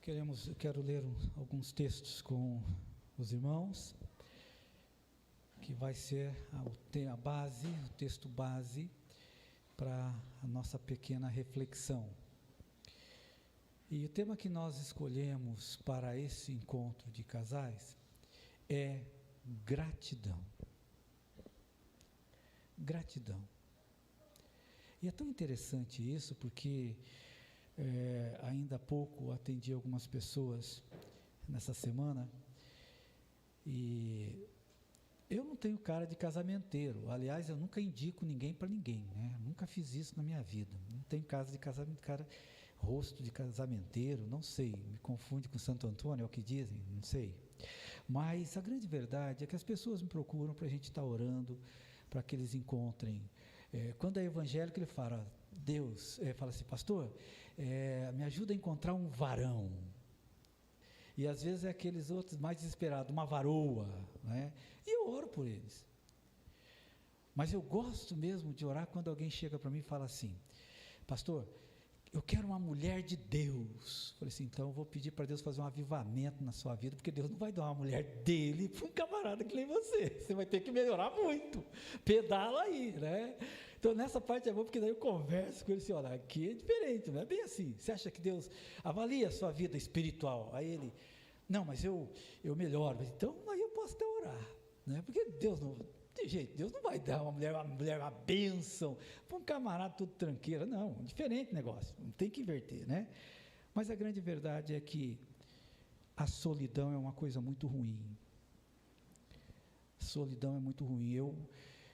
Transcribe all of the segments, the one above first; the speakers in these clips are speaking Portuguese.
Eu quero ler alguns textos com os irmãos, que vai ser a base, o texto base para a nossa pequena reflexão. E o tema que nós escolhemos para esse encontro de casais é gratidão. Gratidão. E é tão interessante isso, porque ainda há pouco atendi algumas pessoas nessa semana, e eu não tenho cara de casamenteiro. Aliás, eu nunca indico ninguém para ninguém, né? Nunca fiz isso na minha vida. Não tenho rosto de casamenteiro, não sei, me confunde com Santo Antônio, é o que dizem, não sei. Mas a grande verdade é que as pessoas me procuram para a gente estar orando, para que eles encontrem. Quando é evangélico, ele fala, fala assim, pastor, me ajuda a encontrar um varão. E às vezes é aqueles outros mais desesperados, uma varoa, né? E eu oro por eles. Mas eu gosto mesmo de orar quando alguém chega para mim e fala assim, pastor, eu quero uma mulher de Deus. Falei assim, então eu vou pedir para Deus fazer um avivamento na sua vida, porque Deus não vai dar uma mulher dele para um camarada que nem você. Você vai ter que melhorar muito. Pedala aí, né? Então nessa parte é bom, porque daí eu converso com ele assim, olha, aqui é diferente, não é bem assim. Você acha que Deus avalia a sua vida espiritual? Aí ele, não, mas eu melhoro. Então aí eu posso até orar, né? Porque Deus não... Gente, Deus não vai dar uma bênção para um camarada tudo tranqueira, não, diferente negócio, não tem que inverter, né? Mas a grande verdade é que a solidão é uma coisa muito ruim. Solidão é muito ruim.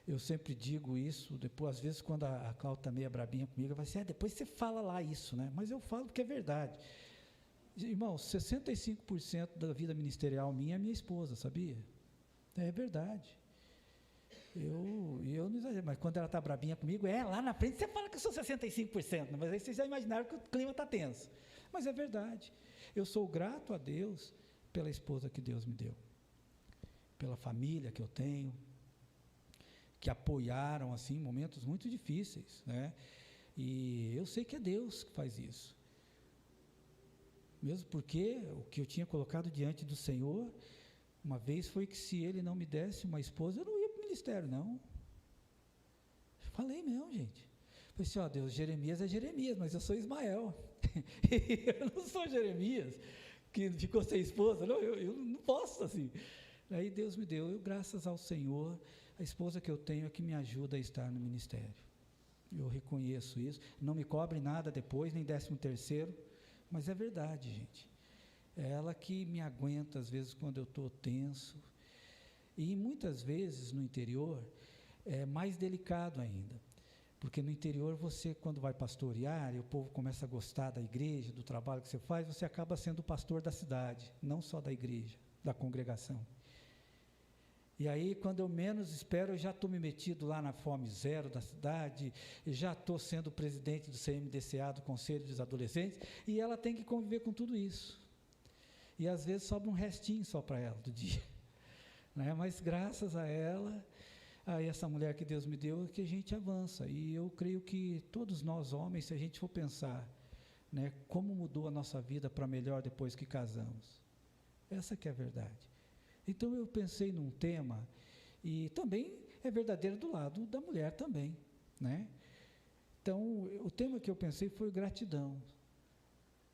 Eu sempre digo isso, depois, às vezes, quando a Cláudia está meio brabinha comigo, ela vai assim, depois você fala lá isso, né? Mas eu falo porque é verdade. Irmão, 65% da vida ministerial minha é minha esposa, sabia? É verdade. Eu não exagero, mas quando ela está brabinha comigo, lá na frente você fala que eu sou 65%, mas aí vocês já imaginaram que o clima está tenso. Mas é verdade, eu sou grato a Deus pela esposa que Deus me deu, pela família que eu tenho, que apoiaram assim, momentos muito difíceis, né? E eu sei que é Deus que faz isso, mesmo porque o que eu tinha colocado diante do Senhor, uma vez foi que se Ele não me desse uma esposa, eu não ia para o ministério, não. Falei mesmo, gente. Falei assim, Deus, Jeremias é Jeremias, mas eu sou Ismael. Eu não sou Jeremias, que ficou sem esposa. Não, eu não posso assim. Aí Deus me deu, graças ao Senhor, a esposa que eu tenho é que me ajuda a estar no ministério. Eu reconheço isso. Não me cobre nada depois, nem 13º, mas é verdade, gente. É ela que me aguenta, às vezes, quando eu estou tenso. E muitas vezes, no interior, é mais delicado ainda. Porque no interior, você, quando vai pastorear, e o povo começa a gostar da igreja, do trabalho que você faz, você acaba sendo o pastor da cidade, não só da igreja, da congregação. E aí, quando eu menos espero, eu já estou me metido lá na Fome Zero da cidade, já estou sendo presidente do CMDCA, do Conselho dos Adolescentes, e ela tem que conviver com tudo isso. E às vezes sobra um restinho só para ela do dia, né? Mas graças a ela, a essa mulher que Deus me deu, que a gente avança. E eu creio que todos nós homens, se a gente for pensar, né, como mudou a nossa vida para melhor depois que casamos, essa que é a verdade. Então eu pensei num tema, e também é verdadeiro do lado da mulher também, né? Então o tema que eu pensei foi gratidão.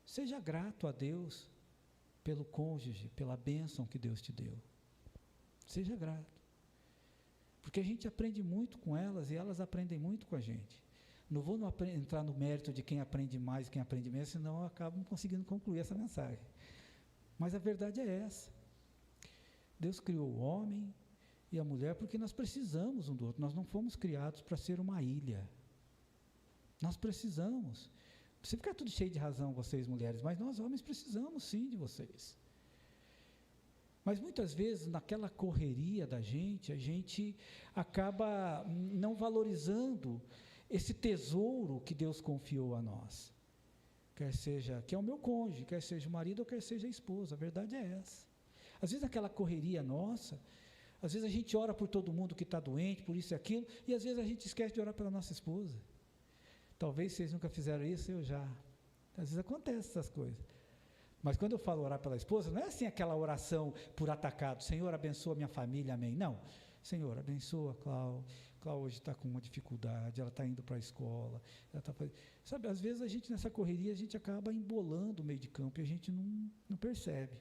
Seja grato a Deus pelo cônjuge, pela bênção que Deus te deu. Seja grato. Porque a gente aprende muito com elas e elas aprendem muito com a gente. Não vou entrar no mérito de quem aprende mais e quem aprende menos, senão eu acabo não conseguindo concluir essa mensagem. Mas a verdade é essa. Deus criou o homem e a mulher porque nós precisamos um do outro. Nós não fomos criados para ser uma ilha. Nós precisamos. Você ficar tudo cheio de razão, vocês mulheres, mas nós homens precisamos sim de vocês. Mas muitas vezes, naquela correria da gente, a gente acaba não valorizando esse tesouro que Deus confiou a nós. Quer seja, que é o meu cônjuge, quer seja o marido ou quer seja a esposa, a verdade é essa. Às vezes naquela correria nossa, às vezes a gente ora por todo mundo que está doente, por isso e aquilo, e às vezes a gente esquece de orar pela nossa esposa. Talvez vocês nunca fizeram isso, eu já. Às vezes acontece essas coisas. Mas quando eu falo orar pela esposa, não é assim aquela oração por atacado, Senhor, abençoa minha família, amém. Não, Senhor, abençoa a Clau. Clau hoje está com uma dificuldade, ela está indo para a escola. Sabe, às vezes a gente nessa correria, a gente acaba embolando o meio de campo e a gente não percebe.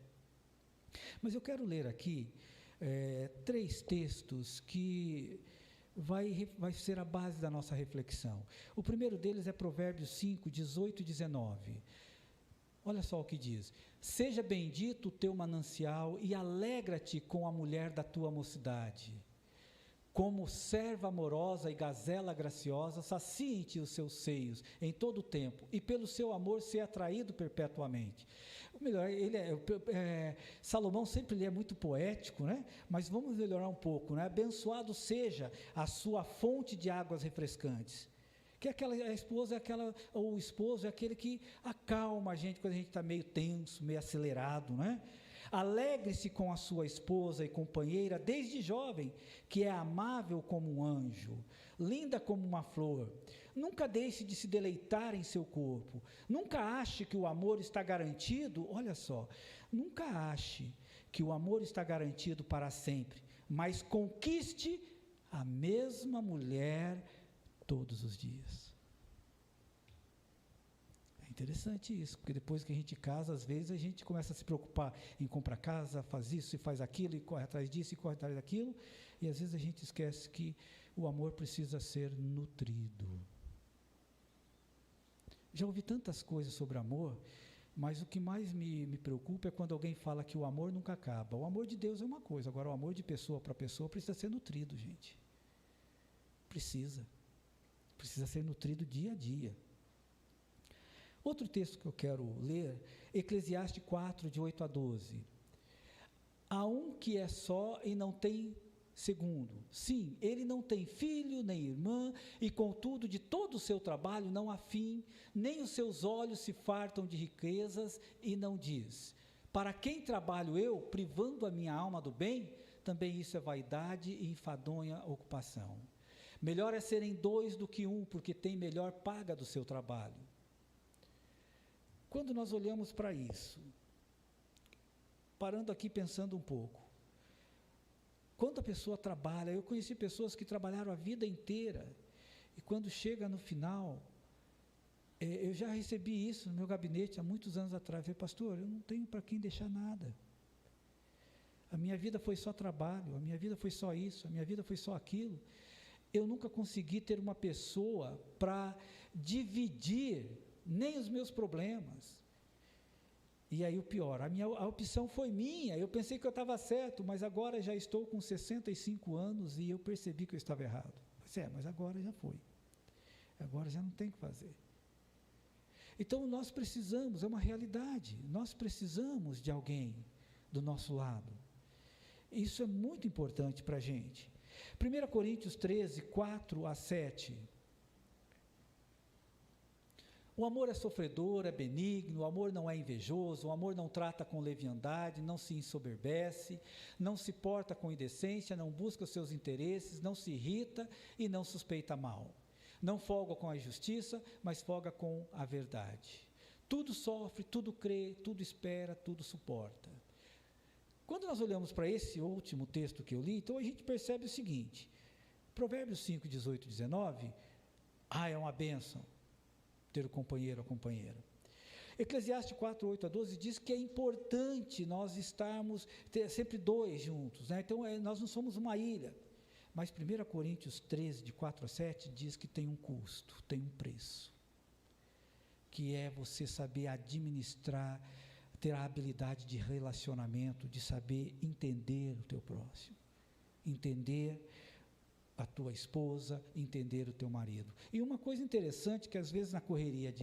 Mas eu quero ler aqui 3 textos que vai ser a base da nossa reflexão. O primeiro deles é Provérbios 5, 18 e 19. Olha só o que diz: seja bendito o teu manancial e alegra-te com a mulher da tua mocidade. Como serva amorosa e gazela graciosa, saciem-te os seus seios em todo o tempo, e pelo seu amor ser atraído perpetuamente. Ou melhor, Salomão sempre ele é muito poético, né? Mas vamos melhorar um pouco, né? Abençoado seja a sua fonte de águas refrescantes. Que a esposa ou o esposo é aquele que acalma a gente quando a gente está meio tenso, meio acelerado, né? Alegre-se com a sua esposa e companheira desde jovem, que é amável como um anjo, linda como uma flor. Nunca deixe de se deleitar em seu corpo. Nunca ache que o amor está garantido, olha só, nunca ache que o amor está garantido para sempre, mas conquiste a mesma mulher todos os dias. É interessante isso, porque depois que a gente casa, às vezes a gente começa a se preocupar em comprar casa, faz isso e faz aquilo, e corre atrás disso e corre atrás daquilo, e às vezes a gente esquece que o amor precisa ser nutrido. Já ouvi tantas coisas sobre amor, mas o que mais me preocupa é quando alguém fala que o amor nunca acaba. O amor de Deus é uma coisa, agora o amor de pessoa para pessoa precisa ser nutrido, gente. Precisa ser nutrido dia a dia. Outro texto que eu quero ler, Eclesiastes 4, de 8 a 12. Há um que é só e não tem segundo. Sim, ele não tem filho nem irmã, e contudo de todo o seu trabalho não há fim, nem os seus olhos se fartam de riquezas, e não diz: para quem trabalho eu, privando a minha alma do bem? Também isso é vaidade e enfadonha ocupação. Melhor é serem 2 do que 1, porque tem melhor paga do seu trabalho. Quando nós olhamos para isso, parando aqui pensando um pouco, quando a pessoa trabalha, eu conheci pessoas que trabalharam a vida inteira, e quando chega no final, eu já recebi isso no meu gabinete há muitos anos atrás, eu falei, pastor, eu não tenho para quem deixar nada, a minha vida foi só trabalho, a minha vida foi só isso, a minha vida foi só aquilo, eu nunca consegui ter uma pessoa para dividir nem os meus problemas. E aí o pior, a opção foi minha, eu pensei que eu estava certo, mas agora já estou com 65 anos e eu percebi que eu estava errado. Mas agora já foi, agora já não tem o que fazer. Então nós precisamos, é uma realidade, nós precisamos de alguém do nosso lado. Isso é muito importante para a gente. 1 Coríntios 13, 4 a 7. O amor é sofredor, é benigno, o amor não é invejoso, o amor não trata com leviandade, não se ensoberbece, não se porta com indecência, não busca os seus interesses, não se irrita e não suspeita mal. Não folga com a injustiça, mas folga com a verdade. Tudo sofre, tudo crê, tudo espera, tudo suporta. Quando nós olhamos para esse último texto que eu li, então a gente percebe o seguinte, Provérbios 5, 18 e 19, é uma bênção ter o companheiro ou a companheira. Eclesiastes 4, 8 a 12 diz que é importante nós ter sempre 2 juntos, né? Então nós não somos uma ilha, mas 1 Coríntios 13, de 4 a 7 diz que tem um custo, tem um preço, que é você saber administrar, ter a habilidade de relacionamento, de saber entender o teu próximo, entender a tua esposa, entender o teu marido. E uma coisa interessante que às vezes na correria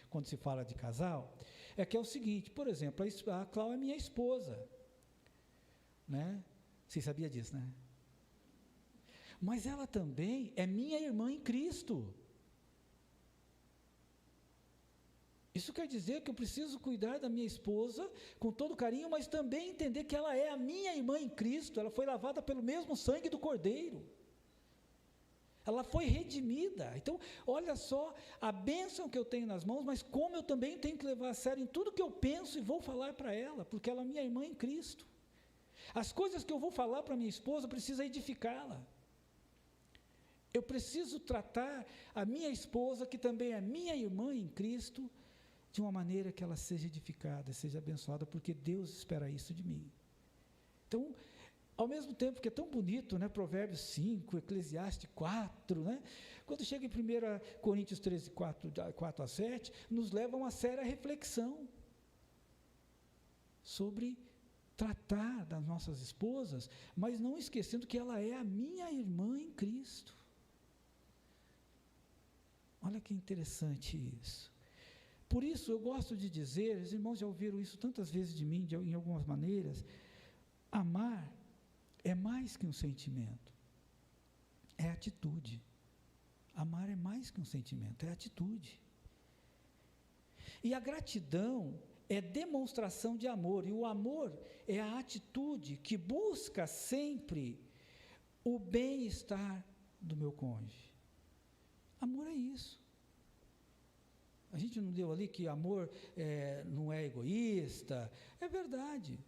quando se fala de casal, é que é o seguinte, por exemplo, a Clau é minha esposa, né? Você sabia disso, né? Mas ela também é minha irmã em Cristo. Isso quer dizer que eu preciso cuidar da minha esposa com todo carinho, mas também entender que ela é a minha irmã em Cristo, ela foi lavada pelo mesmo sangue do Cordeiro. ela foi redimida. Então, olha só a bênção que eu tenho nas mãos, mas como eu também tenho que levar a sério em tudo que eu penso e vou falar para ela, porque ela é minha irmã em Cristo. As coisas que eu vou falar para minha esposa, precisa edificá-la. Eu preciso tratar a minha esposa, que também é minha irmã em Cristo, de uma maneira que ela seja edificada, seja abençoada, porque Deus espera isso de mim. Então, ao mesmo tempo que é tão bonito, né, Provérbios 5, Eclesiastes 4, né, quando chega em 1 Coríntios 13, 4 a 7, nos leva a uma séria reflexão sobre tratar das nossas esposas, mas não esquecendo que ela é a minha irmã em Cristo. Olha que interessante isso. Por isso eu gosto de dizer, os irmãos já ouviram isso tantas vezes de mim, em algumas maneiras, amar é mais que um sentimento, é atitude. Amar é mais que um sentimento, é atitude. E a gratidão é demonstração de amor, e o amor é a atitude que busca sempre o bem-estar do meu cônjuge. Amor é isso. A gente não deu ali que amor não é egoísta, é verdade.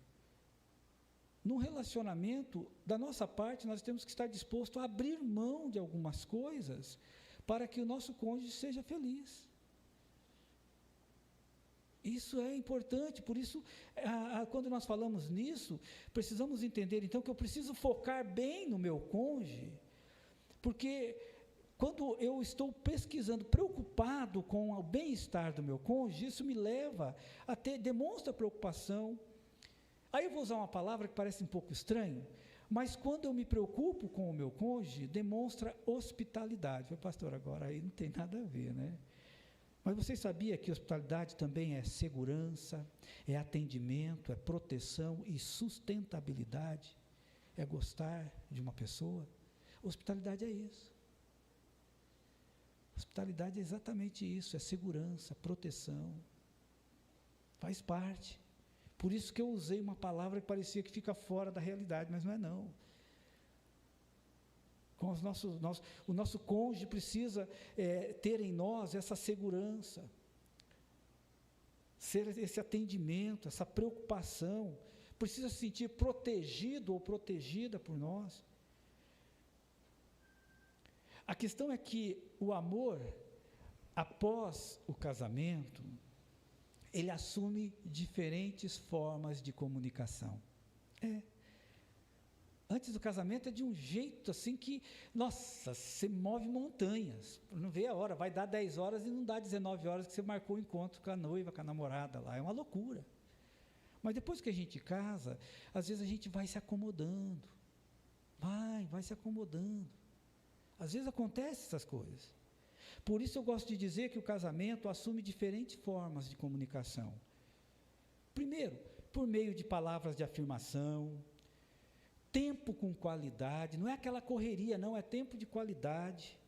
No relacionamento, da nossa parte, nós temos que estar disposto a abrir mão de algumas coisas para que o nosso cônjuge seja feliz. Isso é importante, por isso, quando nós falamos nisso, precisamos entender, então, que eu preciso focar bem no meu cônjuge, porque quando eu estou pesquisando, preocupado com o bem-estar do meu cônjuge, isso me leva a demonstra preocupação. Aí eu vou usar uma palavra que parece um pouco estranho, mas quando eu me preocupo com o meu cônjuge, demonstra hospitalidade. Pastor, agora aí não tem nada a ver, né? Mas você sabia que hospitalidade também é segurança, é atendimento, é proteção e sustentabilidade, é gostar de uma pessoa? Hospitalidade é isso. Hospitalidade é exatamente isso, é segurança, proteção, faz parte. Por isso que eu usei uma palavra que parecia que fica fora da realidade, mas não é não. Com o nosso cônjuge precisa ter em nós essa segurança, ser esse atendimento, essa preocupação, precisa se sentir protegido ou protegida por nós. A questão é que o amor, após o casamento, ele assume diferentes formas de comunicação. Antes do casamento é de um jeito assim que, nossa, você move montanhas, não vê a hora, vai dar 10 horas e não dá 19 horas que você marcou o encontro com a noiva, com a namorada lá, é uma loucura. Mas depois que a gente casa, às vezes a gente vai se acomodando, vai se acomodando. Às vezes acontecem essas coisas. Por isso eu gosto de dizer que o casamento assume diferentes formas de comunicação. Primeiro, por meio de palavras de afirmação, tempo com qualidade, não é aquela correria, não, é tempo de qualidade,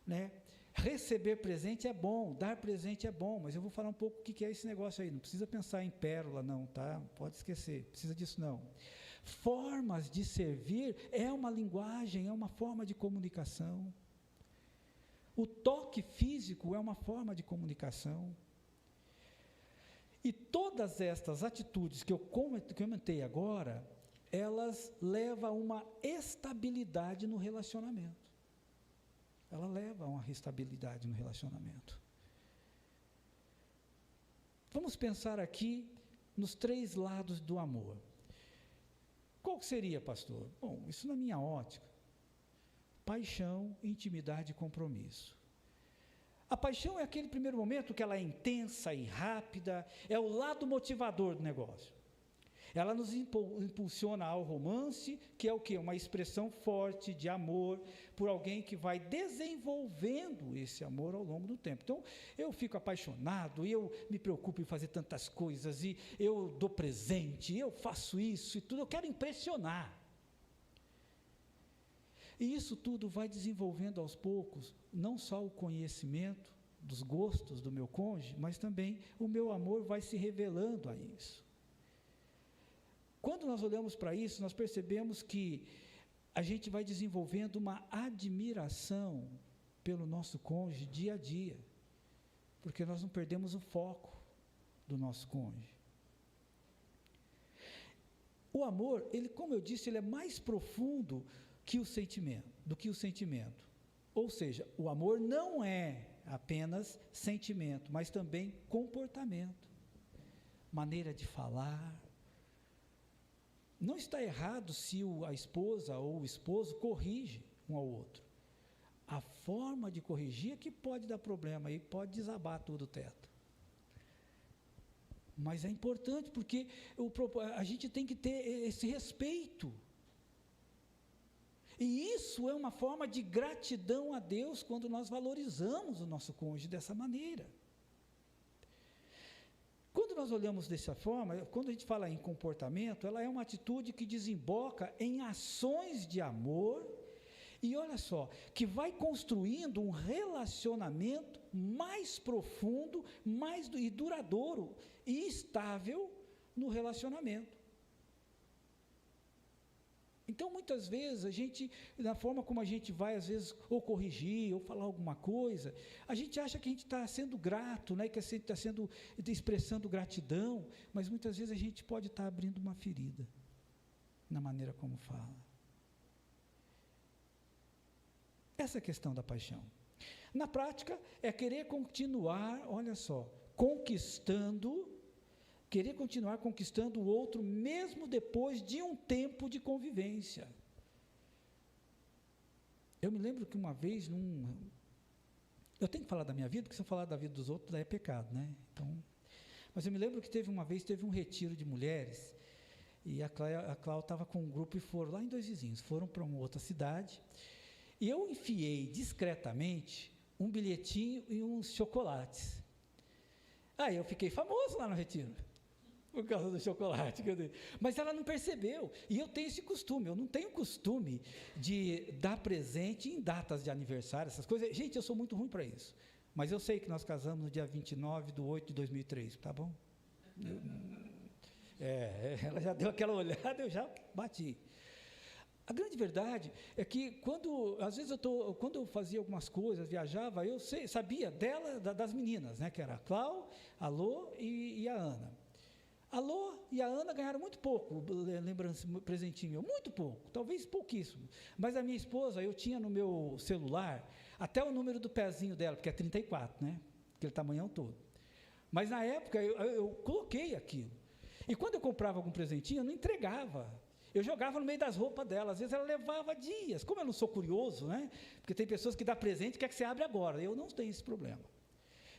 né? Receber presente é bom, dar presente é bom, mas eu vou falar um pouco o que é esse negócio aí, não precisa pensar em pérola não, tá? Pode esquecer, precisa disso não. Formas de servir é uma linguagem, é uma forma de comunicação. O toque físico é uma forma de comunicação. E todas estas atitudes que eu comentei agora, elas levam a uma estabilidade no relacionamento. Ela leva a uma estabilidade no relacionamento. Vamos pensar aqui nos 3 lados do amor. Qual seria, pastor? Bom, isso na minha ótica. Paixão, intimidade e compromisso. A paixão é aquele primeiro momento que ela é intensa e rápida, é o lado motivador do negócio. Ela nos impulsiona ao romance, que é o quê? Uma expressão forte de amor por alguém que vai desenvolvendo esse amor ao longo do tempo. Então, eu fico apaixonado, e eu me preocupo em fazer tantas coisas, e eu dou presente, e eu faço isso e tudo, eu quero impressionar. E isso tudo vai desenvolvendo aos poucos, não só o conhecimento dos gostos do meu cônjuge, mas também o meu amor vai se revelando a isso. Quando nós olhamos para isso, nós percebemos que a gente vai desenvolvendo uma admiração pelo nosso cônjuge dia a dia, porque nós não perdemos o foco do nosso cônjuge. O amor, ele, como eu disse, ele é mais profundo que o sentimento, do que o sentimento. Ou seja, o amor não é apenas sentimento, mas também comportamento, maneira de falar. Não está errado se a esposa ou o esposo corrige um ao outro. A forma de corrigir é que pode dar problema, aí pode desabar todo o teto. Mas é importante porque a gente tem que ter esse respeito. E isso é uma forma de gratidão a Deus quando nós valorizamos o nosso cônjuge dessa maneira. Quando nós olhamos dessa forma, quando a gente fala em comportamento, ela é uma atitude que desemboca em ações de amor, e olha só, que vai construindo um relacionamento mais profundo, e duradouro e estável no relacionamento. Então, muitas vezes, a gente, da forma como a gente vai, às vezes, ou corrigir, ou falar alguma coisa, a gente acha que a gente está sendo grato, né, que a gente está expressando gratidão, mas muitas vezes a gente pode estar abrindo uma ferida na maneira como fala. Essa é a questão da paixão. Na prática, é querer continuar, olha só, querer continuar conquistando o outro, mesmo depois de um tempo de convivência. Eu me lembro que uma vez, eu tenho que falar da minha vida, porque se eu falar da vida dos outros, daí é pecado, né? Então, mas eu me lembro que teve um retiro de mulheres, e a Cláudia estava com um grupo e foram lá em Dois Vizinhos, foram para uma outra cidade, e eu enfiei discretamente um bilhetinho e uns chocolates. Aí eu fiquei famoso lá no retiro, por causa do chocolate. Mas ela não percebeu, e eu tenho esse costume, eu não tenho costume de dar presente em datas de aniversário, essas coisas. Gente, eu sou muito ruim para isso, mas eu sei que nós casamos no dia 29/8/2003, tá bom? Ela já deu aquela olhada, eu já bati. A grande verdade é que às vezes quando eu fazia algumas coisas, viajava, eu sabia dela, das meninas, né, que era a Clau, a Lô e a Ana. A Lô e a Ana ganharam muito pouco, lembrança, presentinho meu, muito pouco, talvez pouquíssimo. Mas a minha esposa, eu tinha no meu celular até o número do pezinho dela, porque é 34, né, aquele tamanhão todo. Mas na época eu coloquei aquilo. E quando eu comprava algum presentinho, eu não entregava. Eu jogava no meio das roupas dela, às vezes ela levava dias. Como eu não sou curioso, né? Porque tem pessoas que dão presente e quer que você abra agora. Eu não tenho esse problema.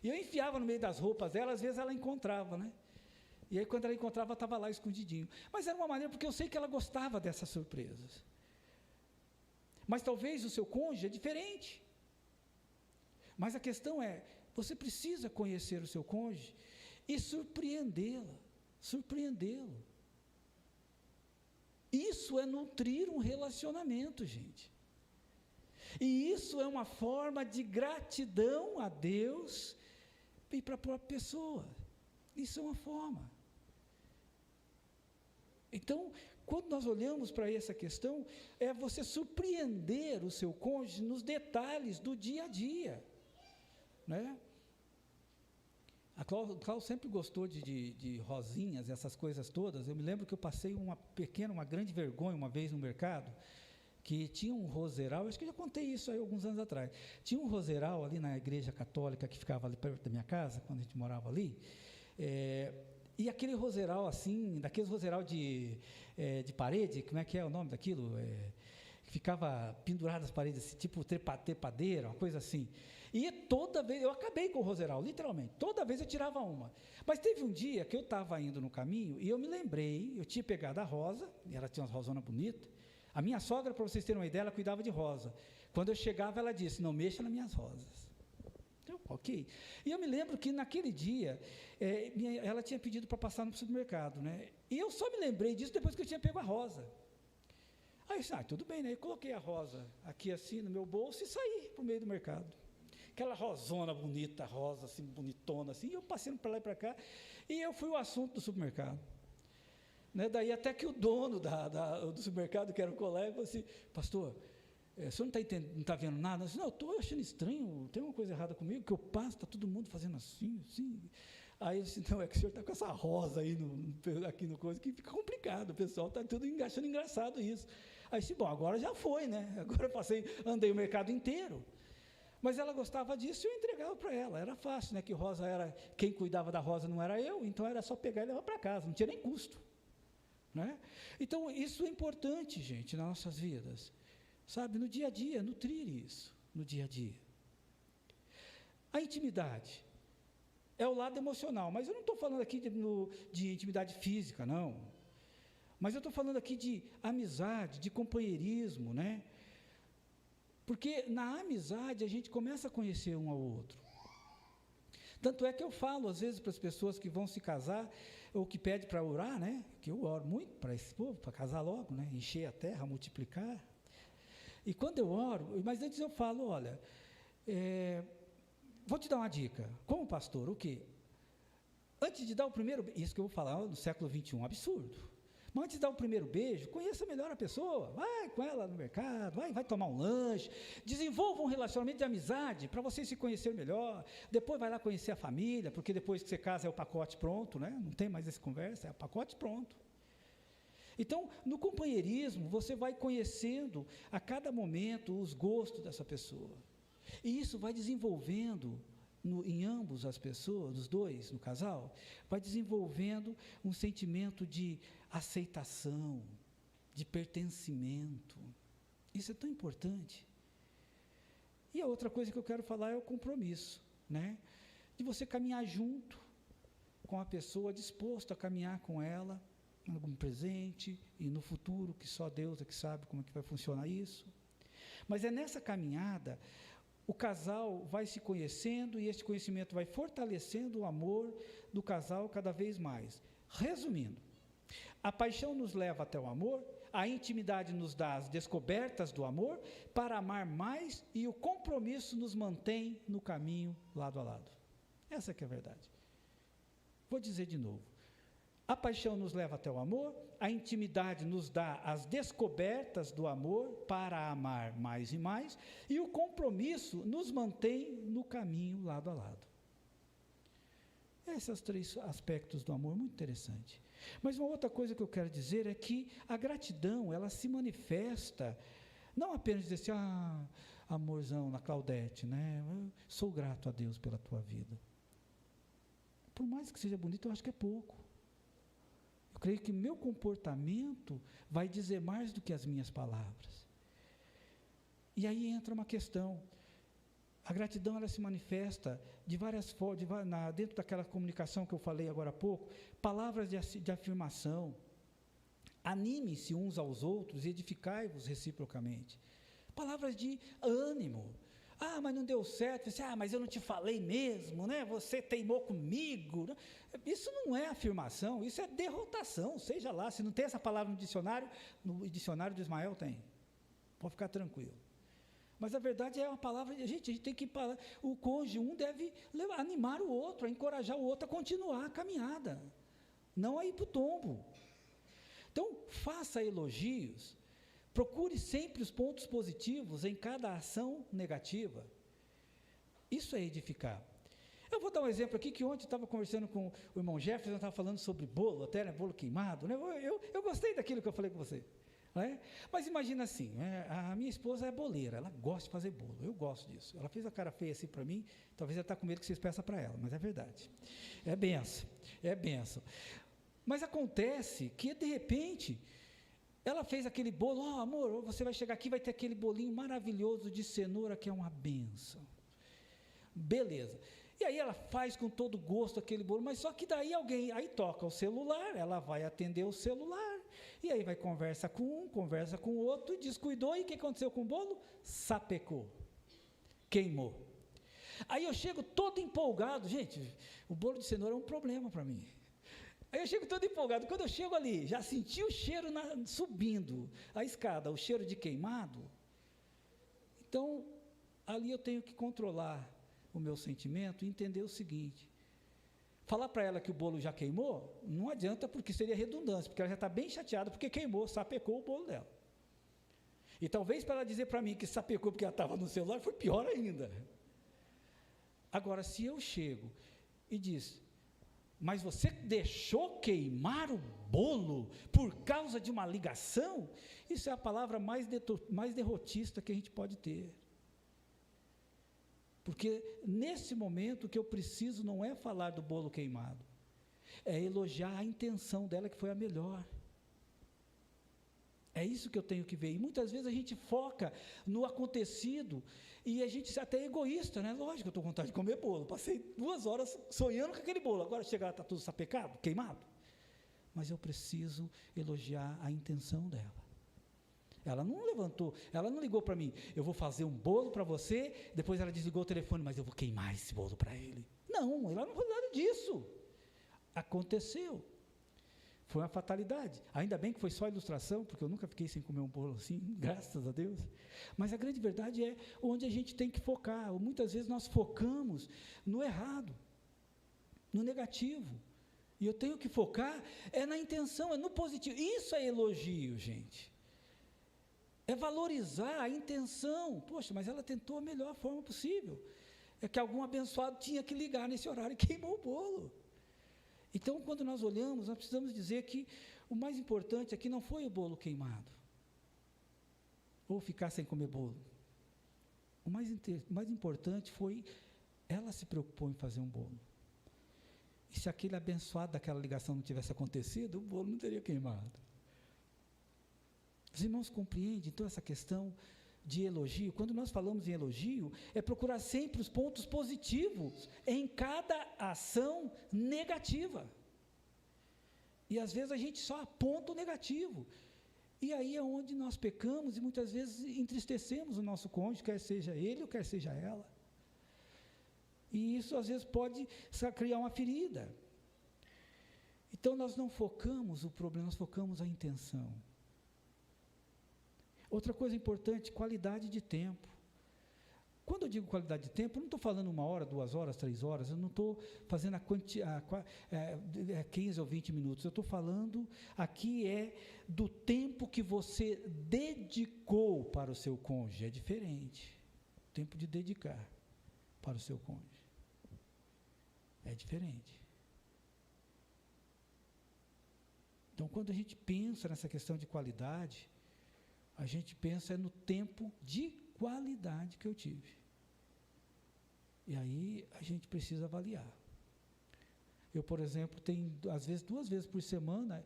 E eu enfiava no meio das roupas dela, às vezes ela encontrava, né? E aí quando ela encontrava, estava lá escondidinho. Mas era uma maneira, porque eu sei que ela gostava dessas surpresas. Mas talvez o seu cônjuge é diferente. Mas a questão é, você precisa conhecer o seu cônjuge e surpreendê-lo. Isso é nutrir um relacionamento, gente. E isso é uma forma de gratidão a Deus e para a própria pessoa. Isso é uma forma. Então, quando nós olhamos para essa questão, é você surpreender o seu cônjuge nos detalhes do dia a dia, né? A Cláudia sempre gostou de rosinhas, essas coisas todas. Eu me lembro que eu passei uma grande vergonha uma vez no mercado, que tinha um roseral, acho que eu já contei isso aí alguns anos atrás. Tinha um roseral ali na igreja católica que ficava ali perto da minha casa, quando a gente morava ali, e aquele roseral assim, daqueles roseral de parede, como é que é o nome daquilo? Que ficava pendurado nas paredes, assim, tipo trepadeira, uma coisa assim. E toda vez, eu acabei com o roseral, literalmente, toda vez eu tirava uma. Mas teve um dia que eu estava indo no caminho, e eu me lembrei, eu tinha pegado a rosa, e ela tinha umas rosonas bonitas. A minha sogra, para vocês terem uma ideia, ela cuidava de rosa. Quando eu chegava, ela disse, não mexa nas minhas rosas. Então, ok. E eu me lembro que naquele dia, ela tinha pedido para passar no supermercado, né? E eu só me lembrei disso depois que eu tinha pego a rosa. Aí eu disse, tudo bem, né? Eu coloquei a rosa aqui assim no meu bolso e saí para o meio do mercado. Aquela rosona bonita, rosa assim, bonitona assim, e eu passando para lá e para cá, e eu fui o assunto do supermercado. Né? Daí até que o dono do supermercado, que era o colega, falou assim: pastor, o senhor não está vendo nada? Eu disse: não, eu estou achando estranho, tem uma coisa errada comigo, que eu passo, está todo mundo fazendo assim, assim. Aí ele disse: não, é que o senhor está com essa rosa aí aqui no coisa, que fica complicado, o pessoal está tudo achando engraçado isso. Aí eu disse: bom, agora já foi, né? Agora eu andei o mercado inteiro. Mas ela gostava disso e eu entregava para ela, era fácil, né? Que rosa era, quem cuidava da rosa não era eu, então era só pegar e levar para casa, não tinha nem custo. Né? Então, isso é importante, gente, nas nossas vidas. Sabe, no dia a dia, nutrir isso, no dia a dia. A intimidade é o lado emocional, mas eu não estou falando aqui de intimidade física, não. Mas eu estou falando aqui de amizade, de companheirismo, né? Porque na amizade a gente começa a conhecer um ao outro. Tanto é que eu falo, às vezes, para as pessoas que vão se casar, ou que pedem para orar, né? Que eu oro muito para esse povo, para casar logo, né? Encher a terra, multiplicar. E quando eu oro, mas antes eu falo: olha, vou te dar uma dica, como pastor, o quê? Antes de dar o primeiro, isso que eu vou falar no século XXI, absurdo. Mas antes de dar o primeiro beijo, conheça melhor a pessoa, vai com ela no mercado, vai tomar um lanche, desenvolva um relacionamento de amizade para vocês se conhecerem melhor, depois vai lá conhecer a família, porque depois que você casa é o pacote pronto, né? Não tem mais essa conversa, é o pacote pronto. Então, no companheirismo, você vai conhecendo a cada momento os gostos dessa pessoa, e isso vai desenvolvendo em ambos as pessoas, os dois, no casal, vai desenvolvendo um sentimento de aceitação, de pertencimento. Isso é tão importante. E a outra coisa que eu quero falar é o compromisso, né? De você caminhar junto com a pessoa, disposto a caminhar com ela, em algum presente e no futuro, que só Deus é que sabe como é que vai funcionar isso. Mas é nessa caminhada, o casal vai se conhecendo e esse conhecimento vai fortalecendo o amor do casal cada vez mais. Resumindo, a paixão nos leva até o amor, a intimidade nos dá as descobertas do amor para amar mais e o compromisso nos mantém no caminho lado a lado. Essa que é a verdade. Vou dizer de novo. A paixão nos leva até o amor, a intimidade nos dá as descobertas do amor para amar mais e mais, e o compromisso nos mantém no caminho lado a lado. Esses 3 aspectos do amor, muito interessante. Mas uma outra coisa que eu quero dizer é que a gratidão, ela se manifesta, não apenas dizer assim: amorzão, na Claudete, né? Eu sou grato a Deus pela tua vida. Por mais que seja bonito, eu acho que é pouco. Eu creio que meu comportamento vai dizer mais do que as minhas palavras. E aí entra uma questão. A gratidão, ela se manifesta de várias formas, dentro daquela comunicação que eu falei agora há pouco, palavras de afirmação. Anime-se uns aos outros e edificai-vos reciprocamente. Palavras de ânimo. Mas não deu certo. Você, mas eu não te falei mesmo, né? Você teimou comigo. Isso não é afirmação, isso é derrotação. Seja lá, se não tem essa palavra no dicionário do Ismael tem. Pode ficar tranquilo. Mas a verdade é uma palavra, a gente tem que, o cônjuge, um deve animar o outro, a encorajar o outro a continuar a caminhada, não a ir para o tombo. Então, faça elogios, procure sempre os pontos positivos em cada ação negativa. Isso é edificar. Eu vou dar um exemplo aqui, que ontem eu estava conversando com o irmão Jefferson, estava falando sobre bolo, até, né, bolo queimado, né? Eu gostei daquilo que eu falei com você. Né? Mas imagina assim, a minha esposa é boleira, ela gosta de fazer bolo, eu gosto disso. Ela fez a cara feia assim para mim, talvez ela está com medo que vocês peçam para ela, mas é verdade. É benção. Mas acontece que, de repente, ela fez aquele bolo: amor, você vai chegar aqui, vai ter aquele bolinho maravilhoso de cenoura, que é uma benção. Beleza. E aí ela faz com todo gosto aquele bolo, mas só que daí aí toca o celular, ela vai atender o celular, e aí vai conversa com um, conversa com o outro, descuidou, e o que aconteceu com o bolo? Sapecou, queimou. Aí eu chego todo empolgado, gente, o bolo de cenoura é um problema para mim. Aí eu chego todo empolgado, quando eu chego ali, já senti o cheiro subindo a escada, o cheiro de queimado. Então, ali eu tenho que controlar o meu sentimento e entender o seguinte: Falar para ela que o bolo já queimou, não adianta, porque seria redundância, porque ela já está bem chateada, porque queimou, sapecou o bolo dela. E talvez para ela dizer para mim que sapecou porque ela estava no celular, foi pior ainda. Agora, se eu chego e diz, mas você deixou queimar o bolo por causa de uma ligação, isso é a palavra mais derrotista que a gente pode ter. Porque nesse momento o que eu preciso não é falar do bolo queimado, é elogiar a intenção dela, que foi a melhor. É isso que eu tenho que ver. E muitas vezes a gente foca no acontecido e a gente até é egoísta, né? Lógico que eu estou com vontade de comer bolo. Passei 2 horas sonhando com aquele bolo. Agora chegar, está tudo sapecado, queimado. Mas eu preciso elogiar a intenção dela. Ela não levantou, ela não ligou para mim. Eu vou fazer um bolo para você, depois ela desligou o telefone, mas eu vou queimar esse bolo para ele. Não, ela não falou nada disso. Aconteceu. Foi uma fatalidade. Ainda bem que foi só ilustração, porque eu nunca fiquei sem comer um bolo assim, graças a Deus. Mas a grande verdade é onde a gente tem que focar. Muitas vezes nós focamos no errado, no negativo. E eu tenho que focar na intenção, no positivo. Isso é elogio, gente. É valorizar a intenção. Poxa, mas ela tentou a melhor forma possível. É que algum abençoado tinha que ligar nesse horário e queimou o bolo. Então, quando nós olhamos, nós precisamos dizer que o mais importante aqui não foi o bolo queimado, ou ficar sem comer bolo. O mais importante foi, ela se preocupou em fazer um bolo. E se aquele abençoado daquela ligação não tivesse acontecido, o bolo não teria queimado. Os irmãos compreendem, então, essa questão de elogio? Quando nós falamos em elogio, é procurar sempre os pontos positivos em cada ação negativa. E às vezes a gente só aponta o negativo. E aí é onde nós pecamos e muitas vezes entristecemos o nosso cônjuge, quer seja ele ou quer seja ela. E isso às vezes pode criar uma ferida. Então nós não focamos o problema, nós focamos a intenção. Outra coisa importante, qualidade de tempo. Quando eu digo qualidade de tempo, eu não estou falando 1 hora, 2 horas, 3 horas, eu não estou fazendo 15 ou 20 minutos, eu estou falando aqui do tempo que você dedicou para o seu cônjuge, é diferente. Tempo de dedicar para o seu cônjuge. É diferente. Então, quando a gente pensa nessa questão de qualidade, a gente pensa no tempo de qualidade que eu tive. E aí a gente precisa avaliar. Eu, por exemplo, tenho, às vezes, 2 vezes por semana,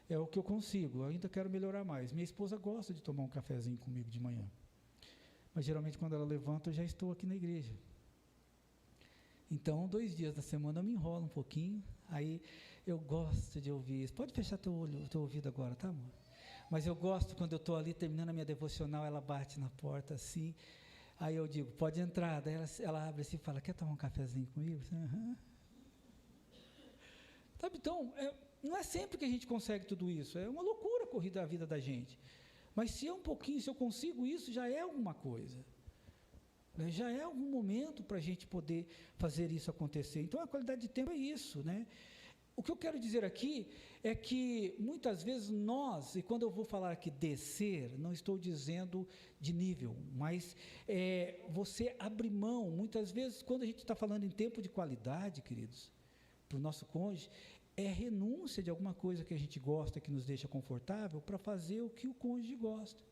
é o que eu consigo, eu ainda quero melhorar mais. Minha esposa gosta de tomar um cafezinho comigo de manhã. Mas, geralmente, quando ela levanta, eu já estou aqui na igreja. Então, 2 dias da semana eu me enrolo um pouquinho, aí eu gosto de ouvir isso. Pode fechar teu ouvido agora, tá, amor? Mas eu gosto quando eu estou ali terminando a minha devocional, ela bate na porta assim, aí eu digo, pode entrar, daí ela abre assim e fala, quer tomar um cafezinho comigo? Uhum. Sabe, então, não é sempre que a gente consegue tudo isso, é uma loucura correr a vida da gente, mas se é um pouquinho, se eu consigo isso, já é alguma coisa, né? Já é algum momento para a gente poder fazer isso acontecer. Então a qualidade de tempo é isso, né? O que eu quero dizer aqui é que muitas vezes nós, e quando eu vou falar aqui descer, não estou dizendo de nível, mas você abrir mão, muitas vezes quando a gente está falando em tempo de qualidade, queridos, para o nosso cônjuge, é renúncia de alguma coisa que a gente gosta, que nos deixa confortável, para fazer o que o cônjuge gosta.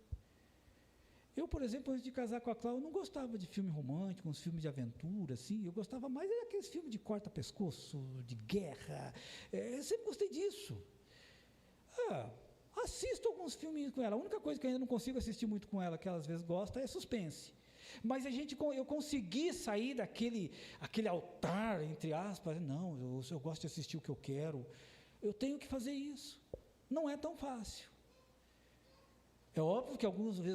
Eu, por exemplo, antes de casar com a Cláudia, eu não gostava de filme romântico, uns filmes de aventura, assim, eu gostava mais daqueles filmes de corta-pescoço, de guerra, eu sempre gostei disso. Assisto alguns filmes com ela, a única coisa que eu ainda não consigo assistir muito com ela, que ela às vezes gosta, é suspense. Mas eu consegui sair aquele altar, entre aspas, não, eu gosto de assistir o que eu quero, eu tenho que fazer isso. Não é tão fácil. É óbvio que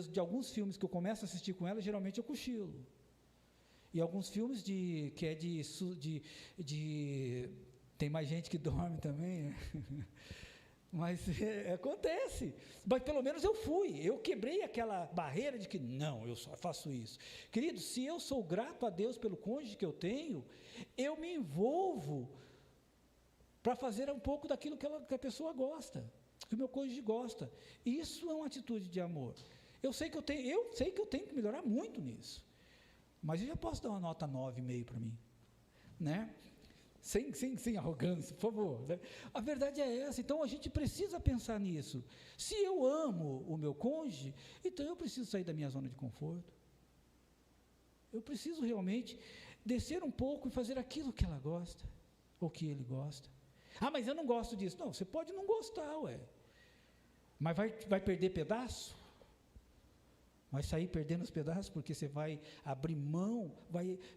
de alguns filmes que eu começo a assistir com ela, geralmente eu cochilo. E alguns filmes tem mais gente que dorme também, mas acontece. Mas pelo menos eu quebrei aquela barreira de que não, eu só faço isso. Querido, se eu sou grato a Deus pelo cônjuge que eu tenho, eu me envolvo para fazer um pouco daquilo que a pessoa gosta, que o meu cônjuge gosta. Isso é uma atitude de amor. Eu sei que eu tenho que melhorar muito nisso, mas eu já posso dar uma nota 9,5 para mim, né? Sem arrogância, por favor, né? A verdade é essa. Então a gente precisa pensar nisso. Se eu amo o meu cônjuge, então eu preciso sair da minha zona de conforto. Eu preciso realmente descer um pouco e fazer aquilo que ela gosta, ou que ele gosta. Ah, mas eu não gosto disso. Não, você pode não gostar, mas vai perder pedaço? Vai sair perdendo os pedaços porque você vai abrir mão,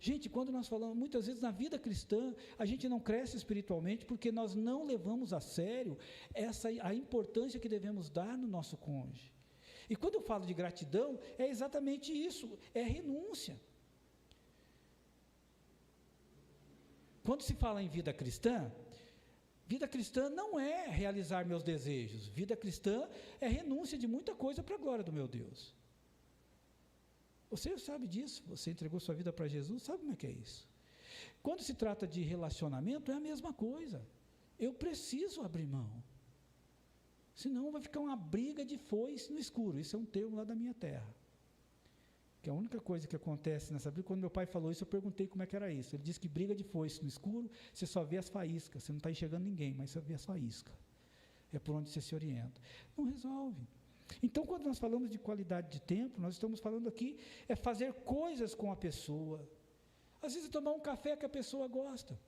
Gente, quando nós falamos, muitas vezes na vida cristã, a gente não cresce espiritualmente porque nós não levamos a sério a importância que devemos dar no nosso cônjuge. E quando eu falo de gratidão, é exatamente isso, é renúncia. Quando se fala em vida cristã não é realizar meus desejos, vida cristã é renúncia de muita coisa para a glória do meu Deus. Você sabe disso, você entregou sua vida para Jesus, sabe como é que é isso? Quando se trata de relacionamento, é a mesma coisa. Eu preciso abrir mão. Senão vai ficar uma briga de foice no escuro. Isso é um termo lá da minha terra. Que a única coisa que acontece nessa briga, quando meu pai falou isso, eu perguntei como é que era isso. Ele disse que briga de foice no escuro, você só vê as faíscas, você não está enxergando ninguém, mas você vê as faíscas. É por onde você se orienta. Não resolve. Então, quando nós falamos de qualidade de tempo, nós estamos falando aqui, é fazer coisas com a pessoa. Às vezes, tomar um café que a pessoa gosta.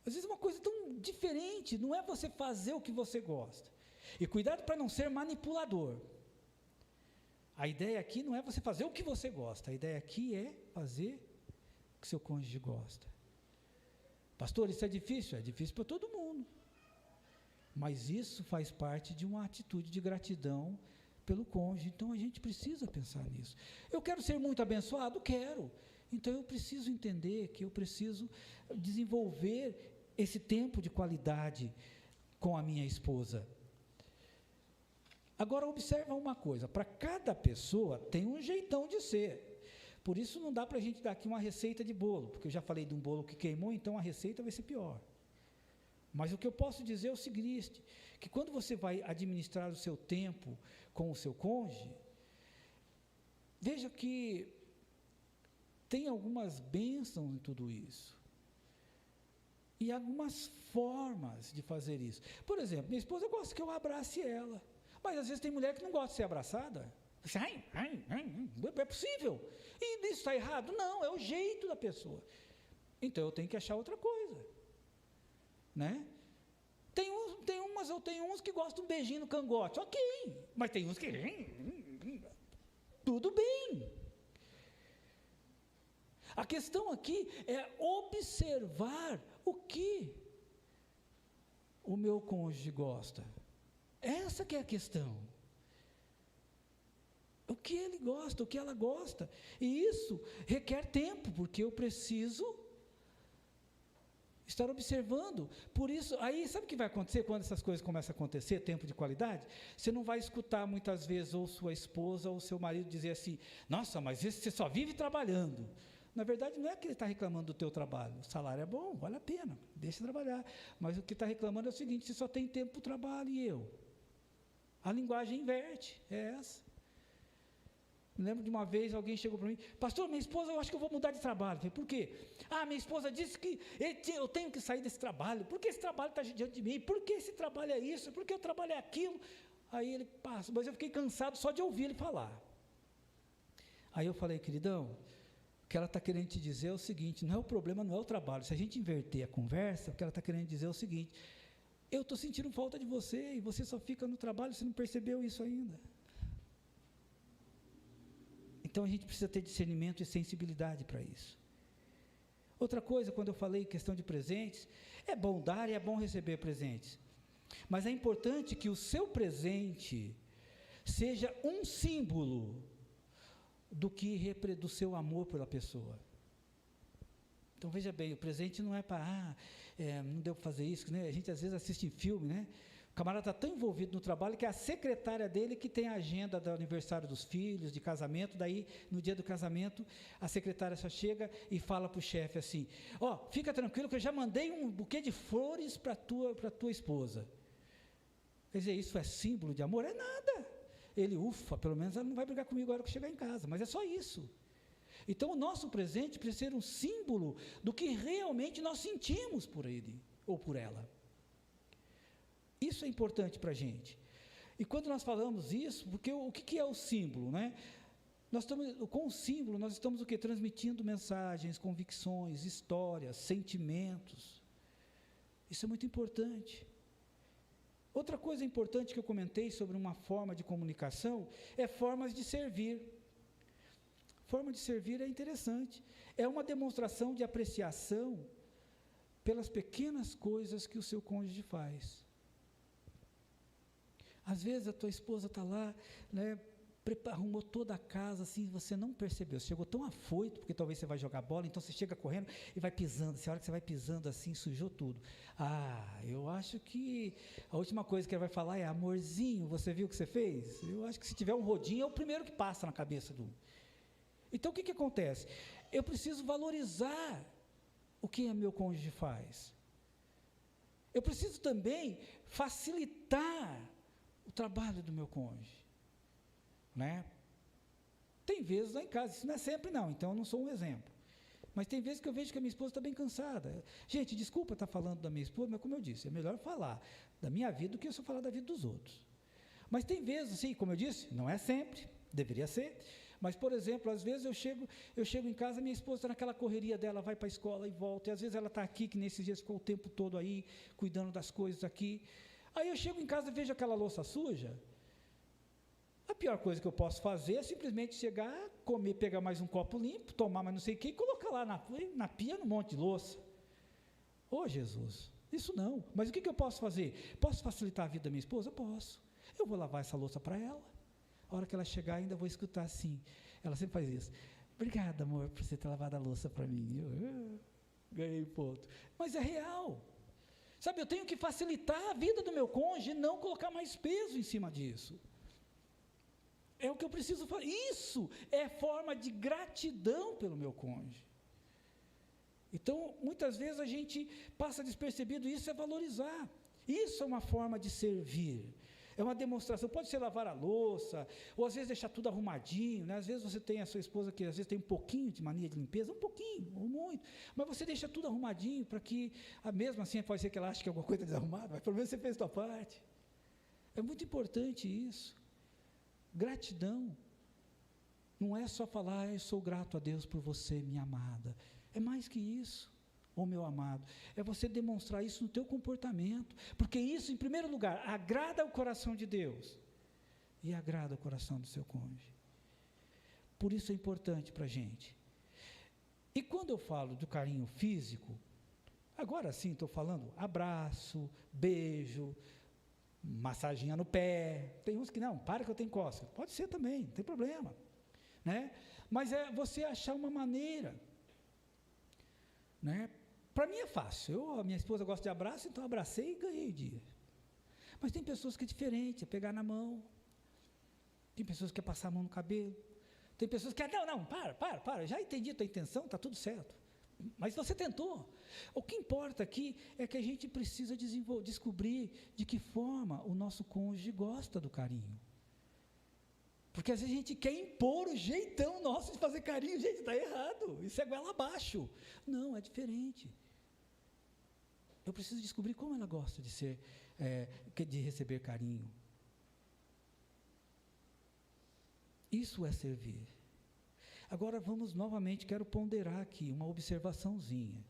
Às vezes, uma coisa tão diferente, não é você fazer o que você gosta. E cuidado para não ser manipulador. A ideia aqui não é você fazer o que você gosta, a ideia aqui é fazer o que seu cônjuge gosta. Pastor, isso é difícil? É difícil para todo mundo. Mas isso faz parte de uma atitude de gratidão pelo cônjuge. Então a gente precisa pensar nisso. Eu quero ser muito abençoado? Quero. Então eu preciso entender que eu preciso desenvolver esse tempo de qualidade com a minha esposa. Agora observa uma coisa, para cada pessoa tem um jeitão de ser. Por isso não dá para a gente dar aqui uma receita de bolo, porque eu já falei de um bolo que queimou, então a receita vai ser pior. Mas o que eu posso dizer é o seguinte, que quando você vai administrar o seu tempo com o seu cônjuge, veja que tem algumas bênçãos em tudo isso. E algumas formas de fazer isso. Por exemplo, minha esposa gosta que eu abrace ela, mas às vezes tem mulher que não gosta de ser abraçada. É possível. E isso está errado? Não, é o jeito da pessoa. Então eu tenho que achar outra coisa. Né? Tem uns que gostam de um beijinho no cangote, ok, mas tem uns que tudo bem. A questão aqui é observar o que o meu cônjuge gosta. Essa que é a questão. O que ele gosta, o que ela gosta. E isso requer tempo, porque eu preciso estar observando. Por isso, aí sabe o que vai acontecer quando essas coisas começam a acontecer, tempo de qualidade? Você não vai escutar muitas vezes ou sua esposa ou seu marido dizer assim, nossa, mas você só vive trabalhando. Na verdade, não é que ele está reclamando do teu trabalho, o salário é bom, vale a pena, deixa trabalhar. Mas o que está reclamando é o seguinte, você só tem tempo para o trabalho e eu. A linguagem inverte, é essa. Me lembro de uma vez, alguém chegou para mim, pastor, minha esposa, eu acho que eu vou mudar de trabalho. Eu falei, por quê? Ah, minha esposa disse que eu tenho que sair desse trabalho, porque esse trabalho está diante de mim, porque esse trabalho é isso, porque o trabalho é aquilo. Aí ele passa, mas eu fiquei cansado só de ouvir ele falar. Aí eu falei, queridão, o que ela está querendo te dizer é o seguinte, não é o problema, não é o trabalho. Se a gente inverter a conversa, o que ela está querendo dizer é o seguinte, eu estou sentindo falta de você, e você só fica no trabalho, você não percebeu isso ainda. Então a gente precisa ter discernimento e sensibilidade para isso. Outra coisa, quando eu falei questão de presentes, é bom dar e é bom receber presentes. Mas é importante que o seu presente seja um símbolo do seu amor pela pessoa. Então veja bem, o presente não é para, não deu para fazer isso, né? A gente às vezes assiste em filme, né? O camarada está tão envolvido no trabalho que é a secretária dele que tem a agenda do aniversário dos filhos, de casamento. Daí, no dia do casamento, a secretária só chega e fala para o chefe assim: ó, fica tranquilo que eu já mandei um buquê de flores para tua esposa. Quer dizer, isso é símbolo de amor? É nada. Ele, ufa, pelo menos ela não vai brigar comigo agora que chegar em casa, mas é só isso. Então, o nosso presente precisa ser um símbolo do que realmente nós sentimos por ele ou por ela. Isso é importante para a gente. E quando nós falamos isso, porque o que é o símbolo, né? Com o símbolo, nós estamos o quê? Transmitindo mensagens, convicções, histórias, sentimentos. Isso é muito importante. Outra coisa importante que eu comentei sobre uma forma de comunicação é formas de servir. Forma de servir é interessante. É uma demonstração de apreciação pelas pequenas coisas que o seu cônjuge faz. Às vezes a tua esposa está lá, né, arrumou toda a casa, assim, você não percebeu, você chegou tão afoito, porque talvez você vai jogar bola, então você chega correndo e vai pisando, a hora que você vai pisando assim, sujou tudo. Eu acho que a última coisa que ela vai falar é: amorzinho, você viu o que você fez? Eu acho que se tiver um rodinho, é o primeiro que passa na cabeça do... Então o que acontece? Eu preciso valorizar o que a meu cônjuge faz. Eu preciso também facilitar o trabalho do meu cônjuge, né? Tem vezes lá em casa, isso não é sempre não, então eu não sou um exemplo, mas tem vezes que eu vejo que a minha esposa está bem cansada. Gente, desculpa estar falando da minha esposa, mas como eu disse, é melhor falar da minha vida do que eu só falar da vida dos outros. Mas tem vezes, assim, como eu disse, não é sempre, deveria ser, mas, por exemplo, às vezes eu chego em casa, minha esposa está naquela correria dela, vai para a escola e volta, e às vezes ela está aqui, que nesses dias ficou o tempo todo aí, cuidando das coisas aqui. Aí eu chego em casa e vejo aquela louça suja. A pior coisa que eu posso fazer é simplesmente chegar, comer, pegar mais um copo limpo, tomar mais não sei o que e colocar lá na pia num monte de louça. Ô Jesus, isso não. Mas o que eu posso fazer? Posso facilitar a vida da minha esposa? Posso. Eu vou lavar essa louça para ela. A hora que ela chegar, ainda vou escutar assim. Ela sempre faz isso: obrigada, amor, por você ter lavado a louça para mim. Eu ganhei ponto. Mas é real. Sabe, eu tenho que facilitar a vida do meu cônjuge e não colocar mais peso em cima disso. É o que eu preciso fazer. Isso é forma de gratidão pelo meu cônjuge. Então, muitas vezes a gente passa despercebido, isso é valorizar. Isso é uma forma de servir. É uma demonstração, pode ser lavar a louça, ou às vezes deixar tudo arrumadinho, né? Às vezes você tem a sua esposa que às vezes tem um pouquinho de mania de limpeza, um pouquinho, ou muito, mas você deixa tudo arrumadinho, para que, mesmo assim, pode ser que ela ache que alguma coisa está desarrumada, mas pelo menos você fez a sua parte. É muito importante isso. Gratidão. Não é só falar: eu sou grato a Deus por você, minha amada. É mais que isso. Ô meu amado, é você demonstrar isso no teu comportamento, porque isso, em primeiro lugar, agrada o coração de Deus e agrada o coração do seu cônjuge. Por isso é importante para a gente. E quando eu falo do carinho físico, agora sim estou falando abraço, beijo, massaginha no pé. Tem uns que não, para que eu tenho cócega. Pode ser também, não tem problema, né? Mas é você achar uma maneira, né? Para mim é fácil, a minha esposa gosta de abraço, então abracei e ganhei o dia. Mas tem pessoas que é diferente, é pegar na mão, tem pessoas que é passar a mão no cabelo, tem pessoas que para, já entendi a tua intenção, está tudo certo, mas você tentou. O que importa aqui é que a gente precisa descobrir de que forma o nosso cônjuge gosta do carinho. Porque às vezes a gente quer impor o jeitão nosso de fazer carinho. Gente, está errado, isso é goela abaixo. Não, é diferente. Eu preciso descobrir como ela gosta de receber carinho. Isso é servir. Agora vamos novamente, quero ponderar aqui uma observaçãozinha.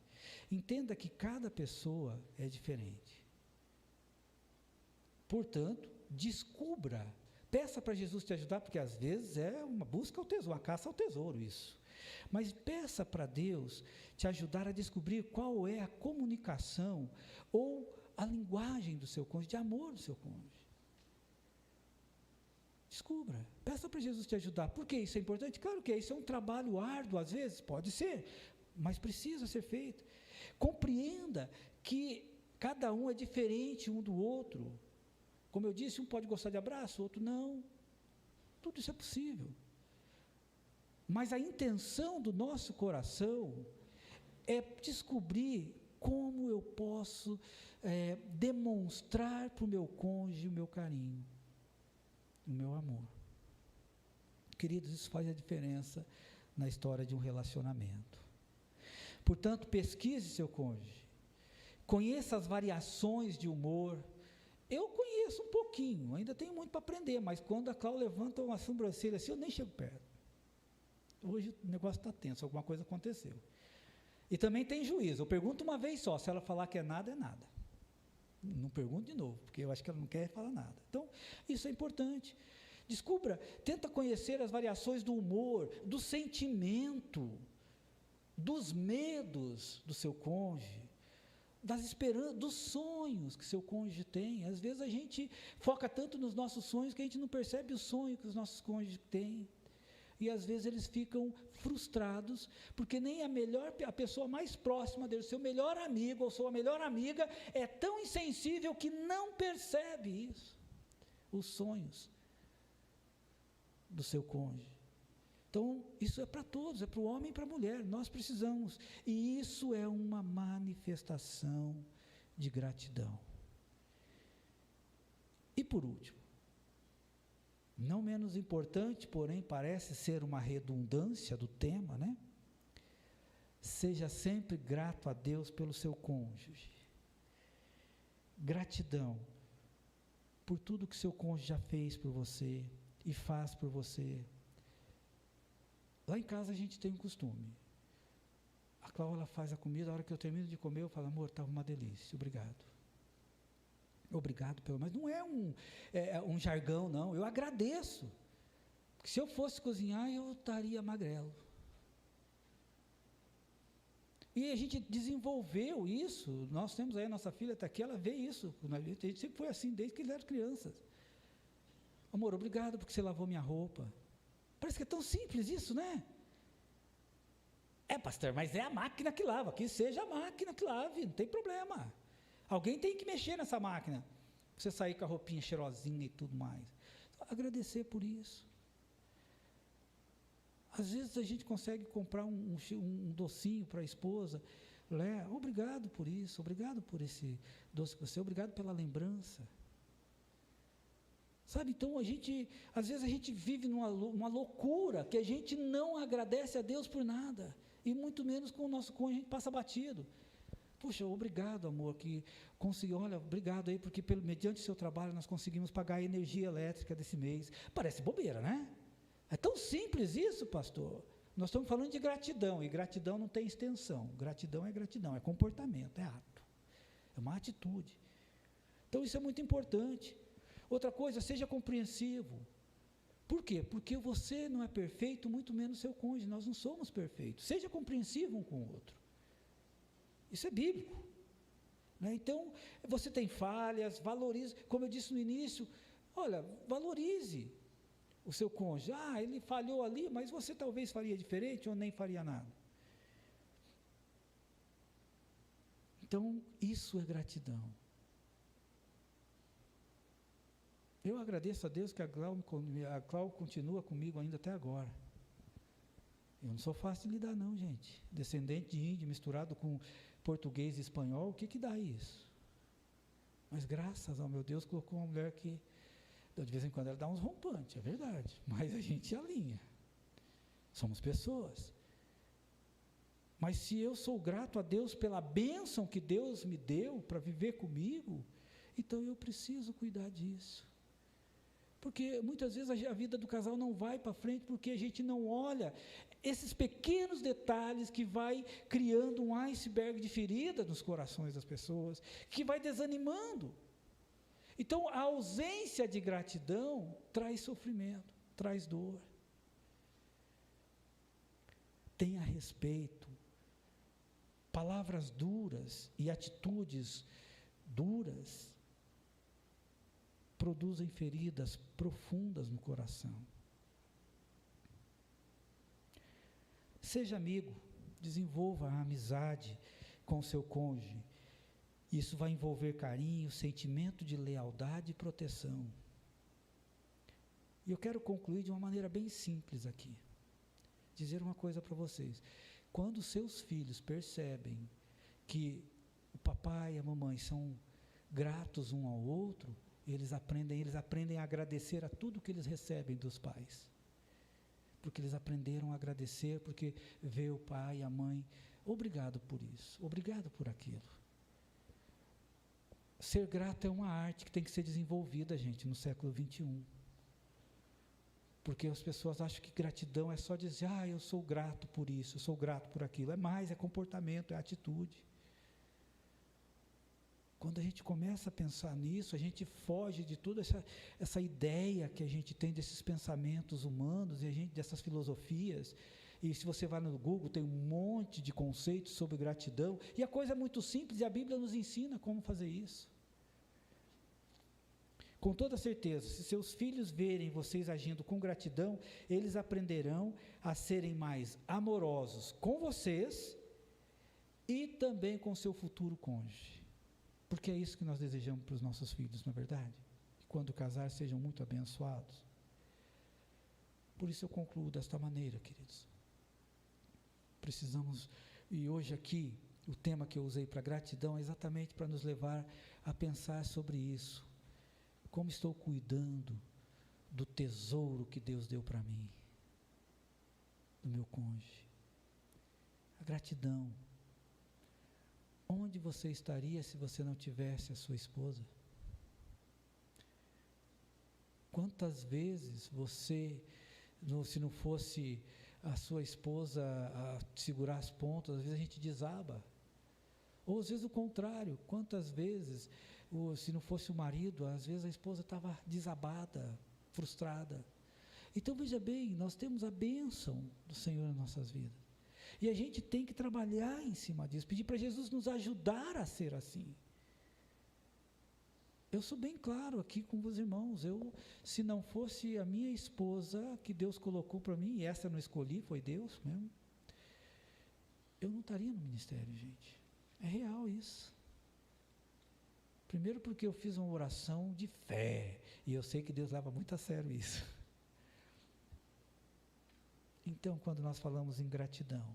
Entenda que cada pessoa é diferente. Portanto, descubra. Peça para Jesus te ajudar, porque às vezes é uma busca ao tesouro, uma caça ao tesouro isso. Mas peça para Deus te ajudar a descobrir qual é a comunicação ou a linguagem do seu cônjuge, de amor do seu cônjuge. Descubra, peça para Jesus te ajudar. Por que isso é importante? Claro que isso é um trabalho árduo, às vezes, pode ser, mas precisa ser feito. Compreenda que cada um é diferente um do outro. Como eu disse, um pode gostar de abraço, outro não. Tudo isso é possível. Mas a intenção do nosso coração é descobrir como eu posso demonstrar para o meu cônjuge o meu carinho, o meu amor. Queridos, isso faz a diferença na história de um relacionamento. Portanto, pesquise seu cônjuge, conheça as variações de humor. Eu conheço um pouquinho, ainda tenho muito para aprender, mas quando a Cláudia levanta uma sobrancelha assim, eu nem chego perto. Hoje o negócio está tenso, alguma coisa aconteceu. E também tem juízo, eu pergunto uma vez só, se ela falar que é nada, é nada. Não pergunto de novo, porque eu acho que ela não quer falar nada. Então, isso é importante. Descubra, tenta conhecer as variações do humor, do sentimento, dos medos do seu cônjuge, das esperanças, dos sonhos que seu cônjuge tem. Às vezes a gente foca tanto nos nossos sonhos que a gente não percebe o sonho que os nossos cônjuges têm. E às vezes eles ficam frustrados, porque nem a pessoa mais próxima dele, seu melhor amigo ou sua melhor amiga, é tão insensível que não percebe isso, os sonhos do seu cônjuge. Então, isso é para todos, é para o homem e para a mulher, nós precisamos, e isso é uma manifestação de gratidão. E por último, não menos importante, porém parece ser uma redundância do tema, né? Seja sempre grato a Deus pelo seu cônjuge. Gratidão por tudo que seu cônjuge já fez por você e faz por você. Lá em casa a gente tem um costume. A Cláudia faz a comida, a hora que eu termino de comer, eu falo, amor, estava uma delícia, obrigado. Obrigado pelo... Mas não é um jargão, não. Eu agradeço. Porque se eu fosse cozinhar, eu estaria magrelo. E a gente desenvolveu isso. Nós temos aí, a nossa filha está aqui, ela vê isso. A gente sempre foi assim, desde que eles eram crianças. Amor, obrigado porque você lavou minha roupa. Parece que é tão simples isso, né? É, pastor, mas é a máquina que lava. Que seja a máquina que lave, não tem problema. Alguém tem que mexer nessa máquina. Você sair com a roupinha cheirosinha e tudo mais. Agradecer por isso. Às vezes a gente consegue comprar um docinho para a esposa. Obrigado por isso, obrigado por esse doce que você, obrigado pela lembrança. Sabe, então às vezes a gente vive numa loucura, que a gente não agradece a Deus por nada, e muito menos com o nosso cônjuge, a gente passa batido. Puxa, obrigado, amor, que consegui, olha, obrigado aí, porque mediante o seu trabalho nós conseguimos pagar a energia elétrica desse mês. Parece bobeira, né? É tão simples isso, pastor. Nós estamos falando de gratidão, e gratidão não tem extensão. Gratidão, é comportamento, é ato, é uma atitude. Então isso é muito importante. Outra coisa, seja compreensivo. Por quê? Porque você não é perfeito, muito menos seu cônjuge, nós não somos perfeitos. Seja compreensivo um com o outro. Isso é bíblico. Né? Então, você tem falhas, valorize, como eu disse no início, olha, valorize o seu cônjuge. Ele falhou ali, mas você talvez faria diferente ou nem faria nada. Então, isso é gratidão. Eu agradeço a Deus que a Cláudia continua comigo ainda até agora. Eu não sou fácil de lidar não, gente. Descendente de índio misturado com português e espanhol, o que dá isso? Mas graças ao meu Deus, colocou uma mulher que, de vez em quando ela dá uns rompantes, é verdade, mas a gente alinha. Somos pessoas. Mas se eu sou grato a Deus pela bênção que Deus me deu para viver comigo, então eu preciso cuidar disso. Porque muitas vezes a vida do casal não vai para frente porque a gente não olha esses pequenos detalhes que vai criando um iceberg de ferida nos corações das pessoas, que vai desanimando. Então, a ausência de gratidão traz sofrimento, traz dor. Tenha respeito. Palavras duras e atitudes duras produzem feridas profundas no coração. Seja amigo, desenvolva a amizade com o seu cônjuge Isso vai envolver carinho, sentimento de lealdade e proteção. E eu quero concluir de uma maneira bem simples aqui. Dizer uma coisa para vocês. Quando seus filhos percebem que o papai e a mamãe são gratos um ao outro, eles aprendem a agradecer a tudo que eles recebem dos pais. Porque eles aprenderam a agradecer, porque vê o pai e a mãe, obrigado por isso, obrigado por aquilo. Ser grato é uma arte que tem que ser desenvolvida, gente, no século XXI. Porque as pessoas acham que gratidão é só dizer, eu sou grato por isso, eu sou grato por aquilo. É mais, é comportamento, é atitude. Quando a gente começa a pensar nisso, a gente foge de toda essa ideia que a gente tem desses pensamentos humanos e dessas filosofias. E se você vai no Google, tem um monte de conceitos sobre gratidão. E a coisa é muito simples e a Bíblia nos ensina como fazer isso. Com toda certeza, se seus filhos verem vocês agindo com gratidão, eles aprenderão a serem mais amorosos com vocês e também com seu futuro cônjuge. Porque é isso que nós desejamos para os nossos filhos, não é verdade? Que quando casar sejam muito abençoados. Por isso eu concluo desta maneira, queridos. Precisamos, e hoje aqui, o tema que eu usei para gratidão é exatamente para nos levar a pensar sobre isso. Como estou cuidando do tesouro que Deus deu para mim, do meu cônjuge? A gratidão. Onde você estaria se você não tivesse a sua esposa? Quantas vezes você, se não fosse a sua esposa a segurar as pontas, às vezes a gente desaba. Ou às vezes o contrário, quantas vezes, se não fosse o marido, às vezes a esposa estava desabada, frustrada. Então veja bem, nós temos a bênção do Senhor em nossas vidas. E a gente tem que trabalhar em cima disso, pedir para Jesus nos ajudar a ser assim. Eu sou bem claro aqui com os irmãos, se não fosse a minha esposa que Deus colocou para mim, e essa eu não escolhi, foi Deus mesmo, eu não estaria no ministério, gente. É real isso. Primeiro porque eu fiz uma oração de fé, e eu sei que Deus leva muito a sério isso. Então, quando nós falamos em gratidão,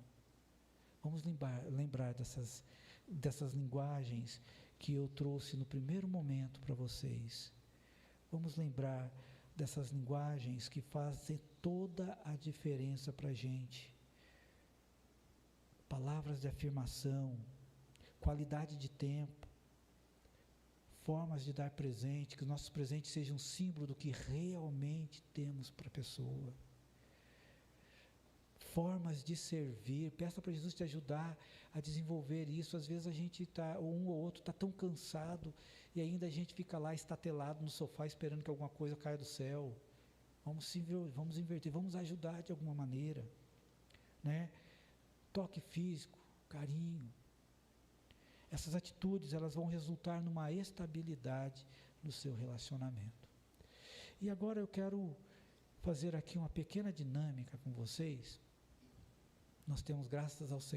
vamos lembrar dessas linguagens que eu trouxe no primeiro momento para vocês. Vamos lembrar dessas linguagens que fazem toda a diferença para a gente. Palavras de afirmação, qualidade de tempo, formas de dar presente, que os nossos presentes sejam um símbolo do que realmente temos para a pessoa. Formas de servir, peça para Jesus te ajudar a desenvolver isso. Às vezes a gente um ou outro está tão cansado e ainda a gente fica lá estatelado no sofá esperando que alguma coisa caia do céu. Vamos inverter, vamos ajudar de alguma maneira, né? Toque físico, carinho. Essas atitudes, elas vão resultar numa estabilidade no seu relacionamento. E agora eu quero fazer aqui uma pequena dinâmica com vocês. Nós temos, graças ao Senhor,